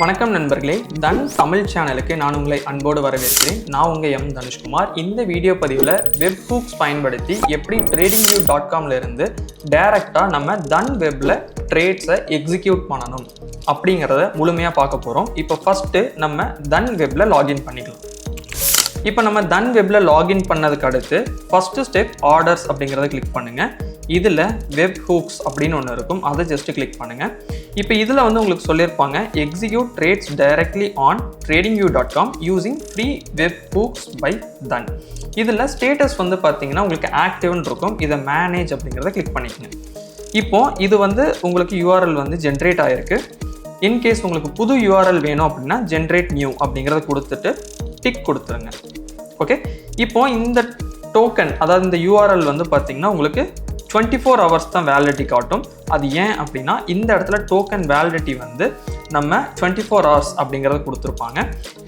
வணக்கம் நண்பர்களே, தன் தமிழ் சேனலுக்கு நான் உங்களை அன்போடு வரவேற்கிறேன். நான் உங்கள் எம் தனுஷ்குமார். இந்த வீடியோ பதிவில் வெப்ஹூக்ஸ் பயன்படுத்தி எப்படி tradingview.com இருந்து டைரெக்டாக நம்ம தன் வெப்பில் ட்ரேட்ஸை எக்ஸிக்யூட் பண்ணணும் அப்படிங்கிறத முழுமையாக பார்க்க போகிறோம். இப்போ ஃபஸ்ட்டு நம்ம தன் வெப்பில் லாகின் பண்ணிக்கலாம். இப்போ நம்ம தன் வெப்பில் லாகின் பண்ணதுக்கு அடுத்து ஃபஸ்ட்டு ஸ்டெப் ஆர்டர்ஸ் அப்படிங்கிறத கிளிக் பண்ணுங்கள். இதில் வெப்ஹூக்ஸ் அப்படின்னு ஒன்று இருக்கும், அதை ஜஸ்ட்டு கிளிக் பண்ணுங்கள். இப்போ இதில் வந்து உங்களுக்கு சொல்லியிருப்பாங்க execute trades directly on tradingview.com using free webhooks by தன். இதில் ஸ்டேட்டஸ் வந்து பார்த்தீங்கன்னா உங்களுக்கு ஆக்டிவ்னு இருக்கும். இதை மேனேஜ் அப்படிங்கிறத கிளிக் பண்ணிக்கங்க. இப்போது இது வந்து உங்களுக்கு யூஆர்எல் வந்து ஜென்ரேட் ஆகிருக்கு. இன்கேஸ் உங்களுக்கு புது யூஆர்எல் வேணும் அப்படின்னா ஜென்ரேட் நியூ அப்படிங்கிறத கொடுத்துட்டு டிக் கொடுத்துருங்க. ஓகே, இப்போது இந்த டோக்கன் அதாவது இந்த யூஆர்எல் வந்து பார்த்தீங்கன்னா உங்களுக்கு 24 hours தான் வேலிடிட்டி காட்டும். அது ஏன் அப்படின்னா இந்த இடத்துல டோக்கன் வேலிடிட்டி வந்து நம்ம 24 hours அப்படிங்கிறத கொடுத்துருப்பாங்க.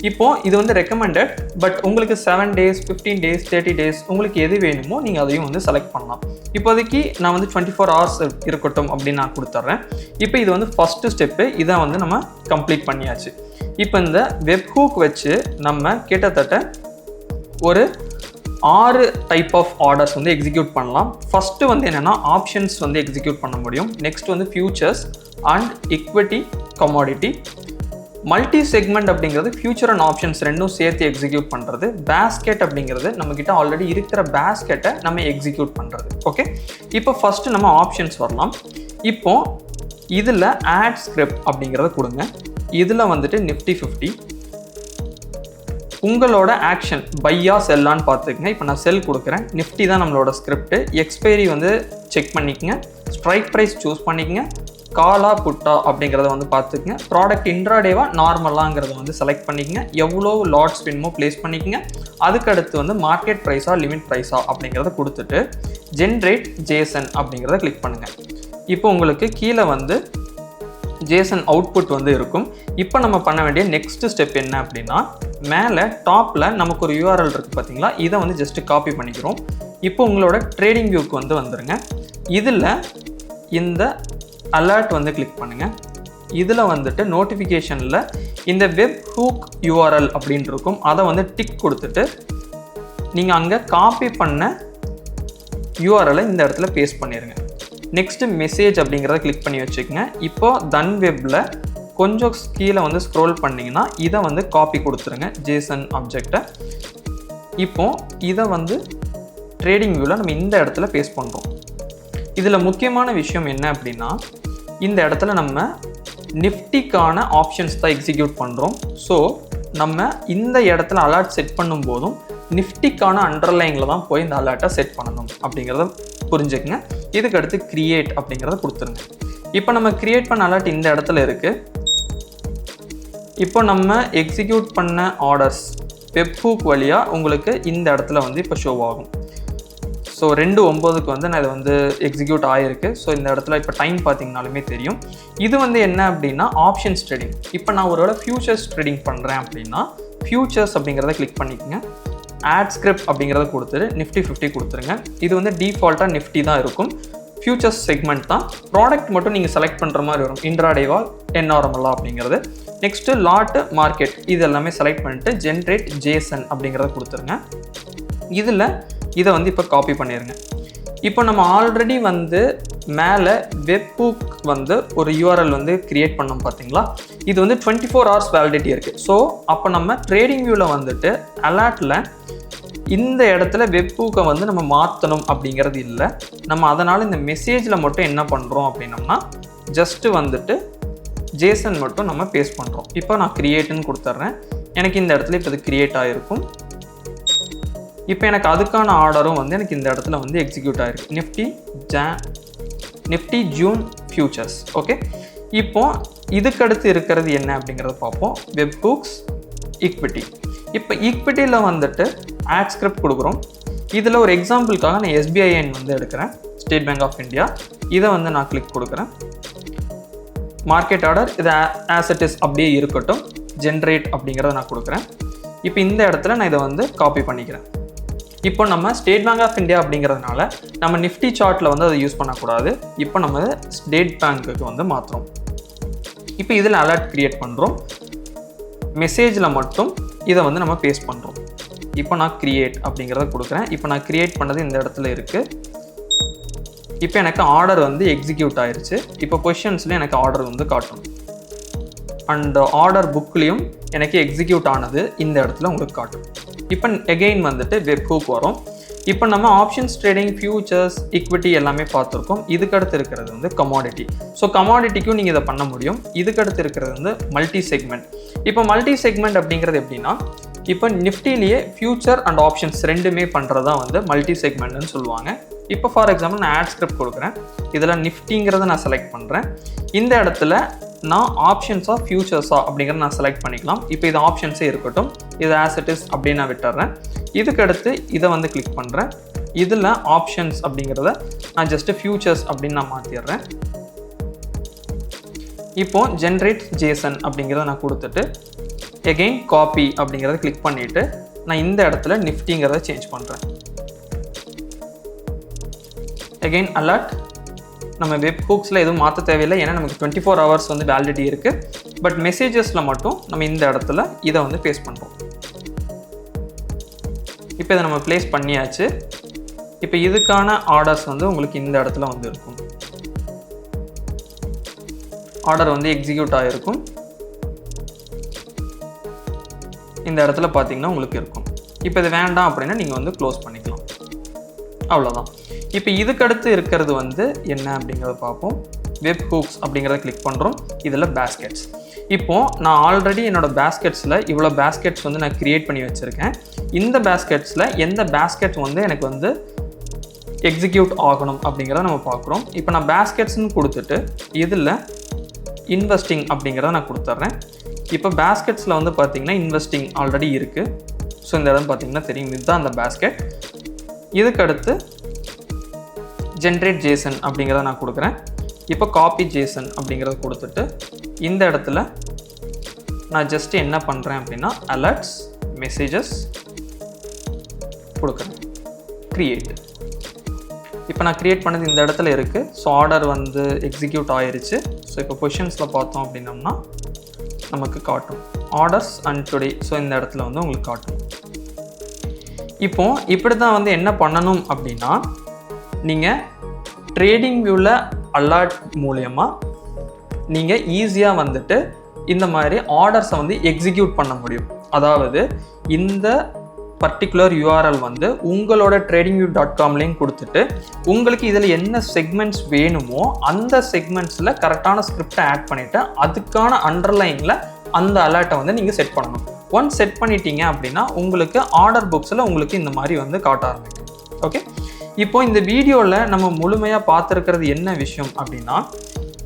இப்போது இது வந்து ரெக்கமெண்டட், பட் உங்களுக்கு 7 days 15 days 30 days உங்களுக்கு எது வேணுமோ நீங்கள் அதையும் வந்து செலக்ட் பண்ணலாம். இப்போதைக்கு நான் வந்து 24 hours இருக்கட்டும் அப்படின்னு நான் கொடுத்துட்றேன். இப்போ இது வந்து ஃபஸ்ட்டு ஸ்டெப்பு, இதை வந்து நம்ம கம்ப்ளீட் பண்ணியாச்சு. இப்போ இந்த வெப்ஹூக் வச்சு நம்ம கிட்டத்தட்ட ஒரு 6 டைப் ஆஃப் ஆர்டர்ஸ் வந்து எக்ஸிக்யூட் பண்ணலாம். ஃபஸ்ட்டு வந்து என்னென்னா ஆப்ஷன்ஸ் வந்து எக்ஸிக்யூட் பண்ண முடியும். நெக்ஸ்ட் வந்து futures and equity commodity. Multi segment அப்படிங்கிறது ஃபியூச்சர் அண்ட் ஆப்ஷன்ஸ் ரெண்டும் சேர்த்து எக்ஸிக்யூட் பண்ணுறது. பேஸ்கெட் அப்படிங்கிறது நம்மக்கிட்ட ஆல்ரெடி இருக்கிற பேஸ்கெட்டை நம்ம எக்ஸிக்யூட் பண்ணுறது. ஓகே, இப்போ ஃபஸ்ட்டு நம்ம ஆப்ஷன்ஸ் வரலாம். இப்போது இதில் ஆட் ஸ்கிரிப்ட் அப்படிங்கிறத கொடுங்க. இதில் வந்துட்டு நிஃப்டி 50 உங்களோட ஆக்ஷன் பையா செல்லான்னு பார்த்துக்குங்க. இப்போ நான் செல் கொடுக்குறேன். நிஃப்டி தான் நம்மளோட ஸ்கிரிப்ட். எக்ஸ்பைரி வந்து செக் பண்ணிக்கங்க. ஸ்ட்ரைக் ப்ரைஸ் சூஸ் பண்ணிக்கங்க. காலா புட்டா அப்படிங்கிறத வந்து பார்த்துக்குங்க. ப்ராடக்ட் இன்ட்ராடேவா நார்மலாங்கிறத வந்து செலக்ட் பண்ணிக்கங்க. எவ்வளோ லாட்ஸ் வேணுமோ ப்ளேஸ் பண்ணிக்கங்க. அதுக்கடுத்து வந்து மார்க்கெட் ப்ரைஸா லிமிட் ப்ரைஸா அப்படிங்கிறத கொடுத்துட்டு ஜென்ரேட் ஜேசன் அப்படிங்கிறத கிளிக் பண்ணுங்கள். இப்போ உங்களுக்கு கீழே வந்து ஜேசன் அவுட்புட் வந்து இருக்கும். இப்போ நம்ம பண்ண வேண்டிய நெக்ஸ்ட் ஸ்டெப் என்ன அப்படின்னா மேலே டாப்பில் நமக்கு ஒரு யூஆர்எல் இருக்குது பார்த்தீங்களா, இதை வந்து ஜஸ்ட்டு காப்பி பண்ணிக்கிறோம். இப்போ உங்களோட ட்ரேடிங் வியூக்கு வந்து வந்துடுங்க. இதில் இந்த அலர்ட் வந்து கிளிக் பண்ணுங்கள். இதில் வந்துட்டு நோட்டிஃபிகேஷனில் இந்த வெப்ஹூக் யூஆர்எல் அப்படின்னு இருக்கும், அதை வந்து டிக் கொடுத்துட்டு நீங்கள் அங்கே காப்பி பண்ண யூஆர்எலை இந்த இடத்துல பேஸ்ட் பண்ணிடுங்க. நெக்ஸ்ட்டு மெசேஜ் அப்படிங்கிறத கிளிக் பண்ணி வச்சுக்கோங்க. இப்போது தன் வெப்பில் கொஞ்சம் கீழே வந்து ஸ்க்ரோல் பண்ணிங்கன்னா இதை வந்து காப்பி கொடுத்துருங்க ஜேசன் ஆப்ஜெக்டை. இப்போது இதை வந்து ட்ரேடிங் வியூவில் நம்ம இந்த இடத்துல பேஸ்ட் பண்ணுறோம். இதில் முக்கியமான விஷயம் என்ன அப்படின்னா இந்த இடத்துல நம்ம நிஃப்டிக்கான ஆப்ஷன்ஸ் தான் எக்ஸிக்யூட் பண்ணுறோம். ஸோ நம்ம இந்த இடத்துல அலர்ட் செட் பண்ணும்போதும் நிஃப்டிக்கான அண்டர்லைனில் தான் போய் இந்த அலர்ட்டை செட் பண்ணணும் அப்படிங்கிறத புரிஞ்சுக்குங்க. இதுக்கு அடுத்து கிரியேட் அப்படிங்கிறத கொடுத்துருங்க. இப்போ நம்ம கிரியேட் பண்ண அலர்ட் இந்த இடத்துல இருக்குது. இப்போ நம்ம எக்ஸிக்யூட் பண்ண ஆர்டர்ஸ் வெப்ஹூக் வழியாக உங்களுக்கு இந்த இடத்துல வந்து இப்போ ஷோ ஆகும். ஸோ 2:09 வந்து நான் இதை வந்து எக்ஸிக்யூட் ஆகிருக்கு. ஸோ இந்த இடத்துல இப்போ டைம் பார்த்தீங்கனாலுமே தெரியும். இது வந்து என்ன அப்படின்னா ஆப்ஷன்ஸ் ட்ரேடிங். இப்போ நான் ஒருவேளை ஃபியூச்சர்ஸ் ட்ரேடிங் பண்ணுறேன் அப்படின்னா ஃபியூச்சர்ஸ் அப்படிங்கிறத கிளிக் பண்ணிக்கோங்க. ஆட் ஸ்கிரிப்ட் அப்படிங்கிறத கொடுத்துட்டு நிஃப்டி 50 கொடுத்துருங்க. இது வந்து டிஃபால்ட்டாக நிஃப்டி தான் இருக்கும். ஃபியூச்சர்ஸ் செக்மெண்ட் தான். ப்ராடக்ட் மட்டும் நீங்கள் செலக்ட் பண்ணுற மாதிரி வரும், இன்ட்ராடேவா என்ஆர்எம்எல்லா அப்படிங்கிறது. நெக்ஸ்ட்டு லாட்டு மார்க்கெட் இது எல்லாமே செலக்ட் பண்ணிட்டு ஜென்ரேட் ஜேசன் அப்படிங்கிறத கொடுத்துருங்க. இதில் இதை வந்து இப்போ காப்பி பண்ணிடுங்க. இப்போ நம்ம ஆல்ரெடி வந்து மேலே வெப்ஹூக் வந்து ஒரு யூஆர்எல் வந்து கிரியேட் பண்ணோம் பார்த்தீங்களா, இது வந்து 24 hours வேலிடிட்டி இருக்குது. ஸோ அப்போ நம்ம ட்ரேடிங் வியூவில் வந்துட்டு அலர்ட்டில் இந்த இடத்துல வெப்ஹூக்கை வந்து நம்ம மாற்றணும் அப்படிங்கிறது இல்லை. நம்ம அதனால் இந்த மெசேஜில் மட்டும் என்ன பண்ணுறோம் அப்படின்னம்னா ஜஸ்ட்டு வந்துட்டு ஜேசன் மட்டும் நம்ம பேஸ்ட் பண்ணுறோம். இப்போ நான் கிரியேட்டுன்னு கொடுத்துட்றேன். எனக்கு இந்த இடத்துல இப்போ இது கிரியேட் ஆகிருக்கும். இப்போ எனக்கு அதுக்கான ஆர்டரும் வந்து எனக்கு இந்த இடத்துல வந்து எக்ஸிக்யூட் ஆகிருக்கு. Nifty June features. ஓகே, இப்போது இதுக்கடுத்து இருக்கிறது என்ன அப்படிங்கிறத பார்ப்போம். வெப்ஹூக்ஸ் equity. இப்போ ஈக்விட்டியில் வந்துட்டு ஆட் ஸ்கிரிப்ட் கொடுக்குறோம். இதில் ஒரு எக்ஸாம்பிளுக்காக நான் SBIN வந்து எடுக்கிறேன், ஸ்டேட் பேங்க் ஆஃப் இந்தியா. இதை வந்து நான் கிளிக் கொடுக்குறேன். மார்க்கெட் ஆர்டர் இது ஆஸ் இட் இஸ் அப்படியே இருக்கட்டும். ஜென்ரேட் அப்படிங்கிறத நான் கொடுக்குறேன். இப்போ இந்த இடத்துல நான் இதை வந்து காப்பி பண்ணிக்கிறேன். இப்போ நம்ம ஸ்டேட் பேங்க் ஆஃப் இந்தியா அப்படிங்கிறதுனால நம்ம நிஃப்டி சார்ட்டில் வந்து அதை யூஸ் பண்ணக்கூடாது. இப்போ நம்ம ஸ்டேட் பேங்க்குக்கு வந்து மாற்றுறோம். இப்போ இதில் அலர்ட் க்ரியேட் பண்ணுறோம். மெசேஜில் மட்டும் இதை வந்து நம்ம பேஸ்ட் பண்ணுறோம். இப்போ நான் க்ரியேட் அப்படிங்கிறத கொடுக்குறேன். இப்போ நான் க்ரியேட் பண்ணது இந்த இடத்துல இருக்குது. இப்போ எனக்கு ஆர்டர் வந்து எக்ஸிக்யூட் ஆயிடுச்சு. இப்போ பொசிஷன்ஸ்லேயும் எனக்கு ஆர்டர் வந்து காட்டும். அண்ட் ஆர்டர் புக்லேயும் எனக்கு எக்ஸிக்யூட் ஆனது இந்த இடத்துல உங்களுக்கு காட்டும். இப்போ எகெயின் வந்துட்டு வெப் ஹூக் வரும். இப்போ நம்ம ஆப்ஷன்ஸ் ட்ரேடிங், ஃபியூச்சர்ஸ், ஈக்விட்டி எல்லாமே பார்த்துருக்கோம். இதுக்கடுத்து இருக்கிறது வந்து கமாடிட்டி. ஸோ கமாடிட்டிக்கும் நீங்கள் இதை பண்ண முடியும். இதுக்கடுத்து இருக்கிறது வந்து மல்டி செக்மெண்ட். இப்போ மல்டி செக்மெண்ட் அப்படிங்கிறது எப்படின்னா, இப்போ நிஃப்டிலேயே ஃபியூச்சர் அண்ட் ஆப்ஷன்ஸ் ரெண்டுமே பண்ணுறதா வந்து மல்டி செக்மெண்ட்னு சொல்லுவாங்க. இப்போ ஃபார் எக்ஸாம்பிள் நான் ஆட் ஸ்கிரிப்ட் கொடுக்குறேன். இதில் நிஃப்டிங்கிறத நான் செலக்ட் பண்ணுறேன். இந்த இடத்துல நான் ஆப்ஷன்ஸா ஃபியூச்சர்ஸா அப்படிங்கிறத நான் செலக்ட் பண்ணிக்கலாம். இப்போ இது ஆப்ஷன்ஸே இருக்கட்டும், இது ஆஸ் இட் இஸ் அப்படின்னு நான் விட்டுறேன். இதுக்கடுத்து இதை வந்து கிளிக் பண்ணுறேன். இதில் ஆப்ஷன்ஸ் அப்படிங்கிறத நான் ஜஸ்ட்டு ஃபியூச்சர்ஸ் அப்படின்னு நான் மாற்றிடுறேன். இப்போ ஜென்ரேட் ஜேசன் அப்படிங்கிறத நான் கொடுத்துட்டு எகெயின் காப்பி அப்படிங்கிறத கிளிக் பண்ணிவிட்டு நான் இந்த இடத்துல நிஃப்டிங்கிறத சேஞ்ச் பண்ணுறேன். Again alert. நம்ம வெப் ஹூக்ஸில் எதுவும் மாற்ற தேவையில்லை, ஏன்னா நமக்கு 24 hours வந்து வேலிடிட்டி இருக்குது. பட் மெசேஜஸில் மட்டும் நம்ம இந்த இடத்துல இதை வந்து பேஸ்ட் பண்ணுறோம். இப்போ இதை நம்ம ப்ளேஸ் பண்ணியாச்சு. இப்போ இதுக்கான ஆர்டர்ஸ் வந்து உங்களுக்கு இந்த இடத்துல வந்து இருக்கும். ஆர்டர் வந்து எக்ஸிக்யூட் ஆகிருக்கும். இந்த இடத்துல பார்த்தீங்கன்னா உங்களுக்கு இருக்கும். இப்போ இது வேண்டாம் அப்படின்னா நீங்கள் வந்து க்ளோஸ் பண்ணிக்கலாம். அவ்வளோதான். இப்போ இதுக்கடுத்து இருக்கிறது வந்து என்ன அப்படிங்கிறத பார்ப்போம். வெப் ஹூக்ஸ் அப்படிங்கிறத கிளிக் பண்ணுறோம். இதில் பேஸ்கெட்ஸ். இப்போது நான் ஆல்ரெடி என்னோடய பேஸ்கெட்ஸில் இவ்வளோ பேஸ்கெட்ஸ் வந்து நான் க்ரியேட் பண்ணி வச்சுருக்கேன். இந்த பேஸ்கெட்ஸில் எந்த பேஸ்கெட் வந்து எனக்கு வந்து எக்ஸிக்யூட் ஆகணும் அப்படிங்கிறத நம்ம பார்க்குறோம். இப்போ நான் பேஸ்கெட்ஸ்ன்னு கொடுத்துட்டு இதில் இன்வெஸ்டிங் அப்படிங்கிறத நான் கொடுத்துட்றேன். இப்போ பேஸ்கெட்ஸில் வந்து பார்த்திங்கன்னா இன்வெஸ்டிங் ஆல்ரெடி இருக்குது. ஸோ இந்த இடம் பார்த்திங்கன்னா தெரியும், இதுதான் அந்த பேஸ்கெட். இதுக்கடுத்து ஜென்ரேட் ஜேசன் அப்படிங்கிறத நான் கொடுக்குறேன். இப்போ காப்பி ஜேசன் அப்படிங்கிறத கொடுத்துட்டு இந்த இடத்துல நான் ஜஸ்ட் என்ன பண்ணுறேன் அப்படின்னா அலர்ட்ஸ், மெசேஜஸ் கொடுக்குறேன். க்ரியேட். இப்போ நான் க்ரியேட் பண்ணது இந்த இடத்துல இருக்குது. ஸோ ஆர்டர் வந்து எக்ஸிக்யூட் ஆயிருச்சு. ஸோ இப்போ பொசிஷன்ஸில் பார்த்தோம் அப்படின்னம்னா நமக்கு காட்டும் ஆர்டர்ஸ் அண்ட் டுடே. ஸோ இந்த இடத்துல வந்து உங்களுக்கு காட்டும். இப்போ இப்படி தான் வந்து என்ன பண்ணணும் அப்படின்னா, நீங்கள் ட்ரேடிங் வியூவில் அலர்ட் மூலயமா நீங்கள் ஈஸியாக வந்துட்டு இந்த மாதிரி ஆர்டர்ஸை வந்து எக்ஸிக்யூட் பண்ண முடியும். அதாவது இந்த பர்டிகுலர் யூஆர்எல் வந்து உங்களோட tradingview.comலையும் கொடுத்துட்டு உங்களுக்கு இதில் என்ன செக்மெண்ட்ஸ் வேணுமோ அந்த செக்மெண்ட்ஸில் கரெக்டான ஸ்கிரிப்டை ஆட் பண்ணிவிட்டு அதுக்கான அண்டர்லைனில் அந்த அலர்ட்டை வந்து நீங்கள் செட் பண்ணணும். ஒன்ஸ் செட் பண்ணிட்டீங்க அப்படின்னா உங்களுக்கு ஆர்டர் புக்ஸில் உங்களுக்கு இந்த மாதிரி வந்து காட்ட ஆரம்பிக்கும். ஓகே, இப்போ இந்த வீடியோவில் நம்ம முழுமையாக பார்த்துருக்கிறது என்ன விஷயம் அப்படின்னா,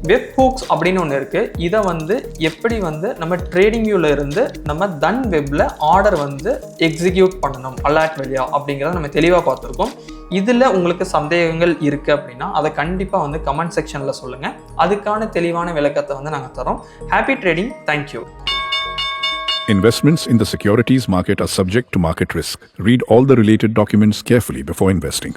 வெப் ஹூக்ஸ் அப்படின்னு ஒன்று இருக்குது. இதை வந்து எப்படி வந்து நம்ம ட்ரேடிங் வியூவில் இருந்து நம்ம தன் வெப்பில் ஆர்டர் வந்து எக்ஸிக்யூட் பண்ணணும் அலர்ட் வழியா அப்படிங்கிறத நம்ம தெளிவாக பார்த்துருக்கோம். இதில் உங்களுக்கு சந்தேகங்கள் இருக்குது அப்படின்னா அதை கண்டிப்பாக வந்து கமெண்ட் செக்ஷனில் சொல்லுங்கள். அதுக்கான தெளிவான விளக்கத்தை வந்து நாங்கள் தரோம். Happy trading. Thank you. Investments in the securities market are subject to market risk. Read all the related documents carefully before investing.